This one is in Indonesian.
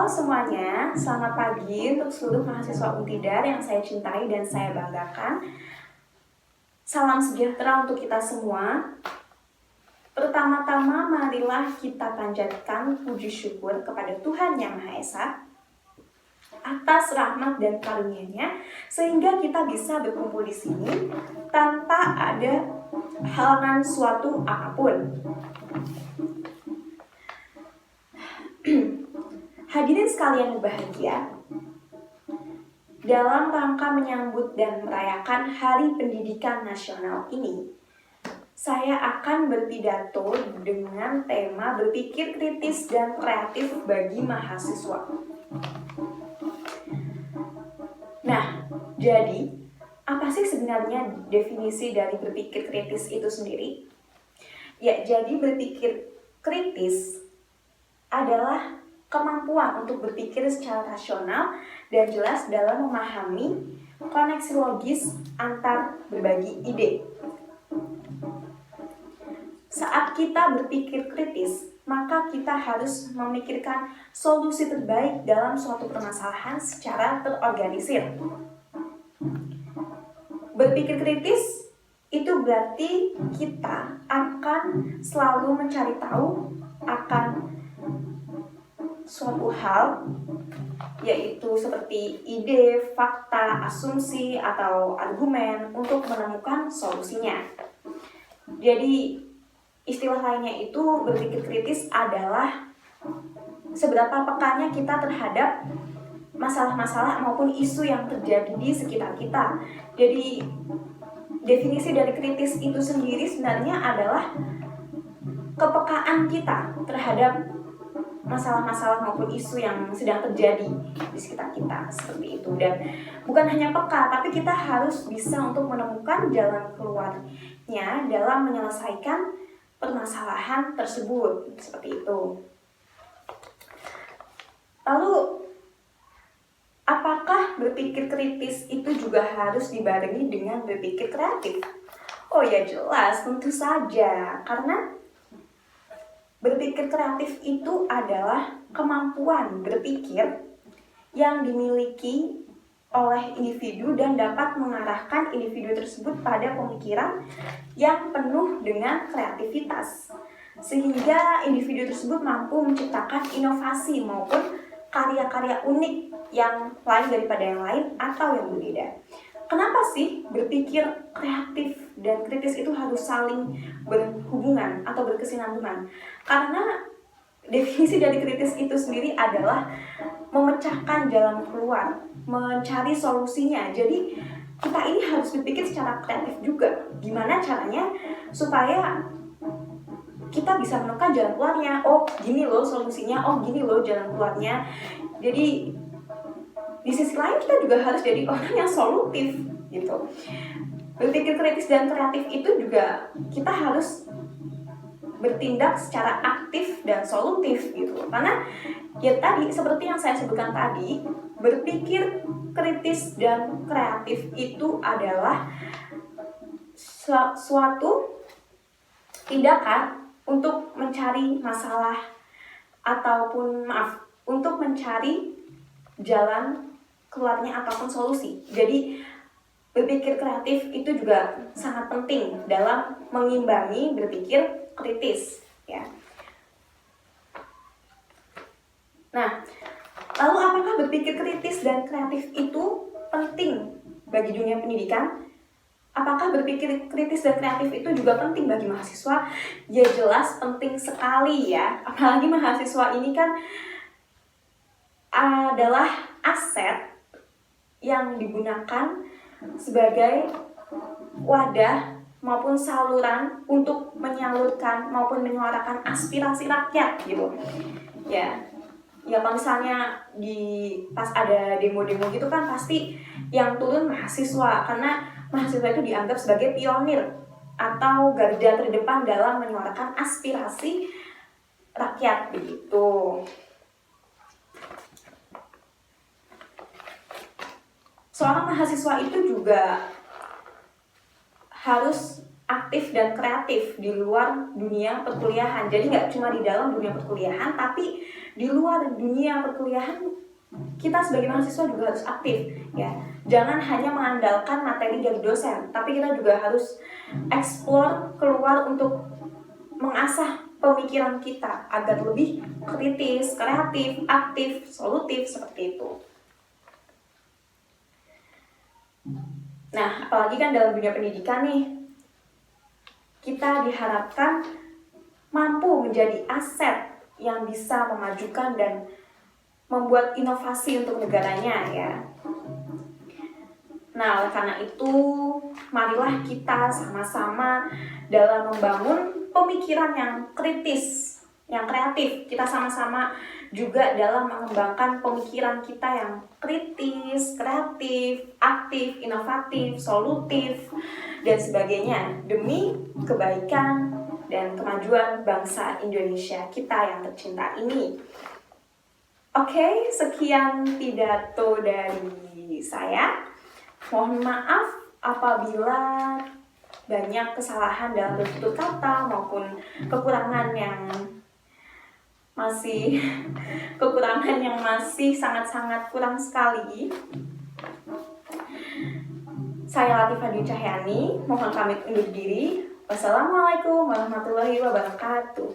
Halo semuanya, selamat pagi untuk seluruh mahasiswa Untidar yang saya cintai dan saya banggakan. Salam sejahtera untuk kita semua. Pertama-tama marilah kita panjatkan puji syukur kepada Tuhan Yang Maha Esa atas rahmat dan karunia-Nya sehingga kita bisa berkumpul di sini tanpa ada halangan suatu apapun. Hadirin sekalian berbahagia, dalam rangka menyambut dan merayakan Hari Pendidikan Nasional ini, saya akan berpidato dengan tema berpikir kritis dan kreatif bagi mahasiswa. Nah, jadi apa sih sebenarnya definisi dari berpikir kritis itu sendiri? Ya, jadi berpikir kritis adalah kemampuan untuk berpikir secara rasional dan jelas dalam memahami koneksi logis antar berbagai ide. Saat kita berpikir kritis, maka kita harus memikirkan solusi terbaik dalam suatu permasalahan secara terorganisir. Berpikir kritis itu berarti kita akan selalu mencari tahu akan suatu hal, yaitu seperti ide, fakta, asumsi, atau argumen untuk menemukan solusinya. Jadi istilah lainnya itu berpikir kritis adalah seberapa pekanya kita terhadap masalah-masalah maupun isu yang terjadi di sekitar kita. Jadi definisi dari kritis itu sendiri sebenarnya adalah kepekaan kita terhadap masalah-masalah maupun isu yang sedang terjadi di sekitar kita, seperti itu. Dan bukan hanya peka, tapi kita harus bisa untuk menemukan jalan keluarnya dalam menyelesaikan permasalahan tersebut, seperti itu. Lalu, apakah berpikir kritis itu juga harus dibarengi dengan berpikir kreatif? Oh ya jelas, tentu saja, karena berpikir kreatif itu adalah kemampuan berpikir yang dimiliki oleh individu dan dapat mengarahkan individu tersebut pada pemikiran yang penuh dengan kreativitas, sehingga individu tersebut mampu menciptakan inovasi maupun karya-karya unik yang lain daripada yang lain atau yang berbeda. Kenapa sih berpikir kreatif dan kritis itu harus saling berhubungan atau berkesinambungan? Karena definisi dari kritis itu sendiri adalah memecahkan jalan keluar, mencari solusinya. Jadi kita ini harus berpikir secara kreatif juga. Gimana caranya supaya kita bisa menemukan jalan keluarnya. Oh gini loh solusinya, oh gini loh jalan keluarnya. Jadi di sisi lain kita juga harus jadi orang yang solutif gitu. Berpikir kritis dan kreatif itu juga kita harus bertindak secara aktif dan solutif gitu. Karena ya tadi seperti yang saya sebutkan tadi, berpikir kritis dan kreatif itu adalah suatu tindakan untuk mencari masalah ataupun untuk mencari jalan keluarnya ataupun solusi. Jadi berpikir kreatif itu juga sangat penting dalam mengimbangi berpikir kritis, ya. Nah, lalu apakah berpikir kritis dan kreatif itu penting bagi dunia pendidikan? Apakah berpikir kritis dan kreatif itu juga penting bagi mahasiswa? Ya jelas penting sekali ya. Apalagi mahasiswa ini kan adalah aset yang digunakan sebagai wadah maupun saluran untuk menyalurkan maupun menyuarakan aspirasi rakyat gitu. Ya kalau misalnya pas ada demo-demo gitu kan pasti yang turun mahasiswa, karena mahasiswa itu dianggap sebagai pionir atau garda terdepan dalam menyuarakan aspirasi rakyat begitu. Seorang mahasiswa itu juga harus aktif dan kreatif di luar dunia perkuliahan. Jadi nggak cuma di dalam dunia perkuliahan, tapi di luar dunia perkuliahan kita sebagai mahasiswa juga harus aktif ya. Jangan hanya mengandalkan materi dari dosen, tapi kita juga harus explore keluar untuk mengasah pemikiran kita agar lebih kritis, kreatif, aktif, solutif seperti itu. Nah, apalagi kan dalam dunia pendidikan nih, kita diharapkan mampu menjadi aset yang bisa memajukan dan membuat inovasi untuk negaranya ya. Nah, oleh karena itu, marilah kita sama-sama dalam membangun pemikiran yang kritis, yang kreatif. Kita sama-sama juga dalam mengembangkan pemikiran kita yang kritis, kreatif, aktif, inovatif, solutif, dan sebagainya demi kebaikan dan kemajuan bangsa Indonesia kita yang tercinta ini. Oke, sekian pidato dari saya. Mohon maaf apabila banyak kesalahan dalam bertutur kata maupun kekurangan yang masih sangat-sangat kurang sekali. Saya Latifah Dwi Cahyani, mohon pamit undur diri. Wassalamualaikum warahmatullahi wabarakatuh.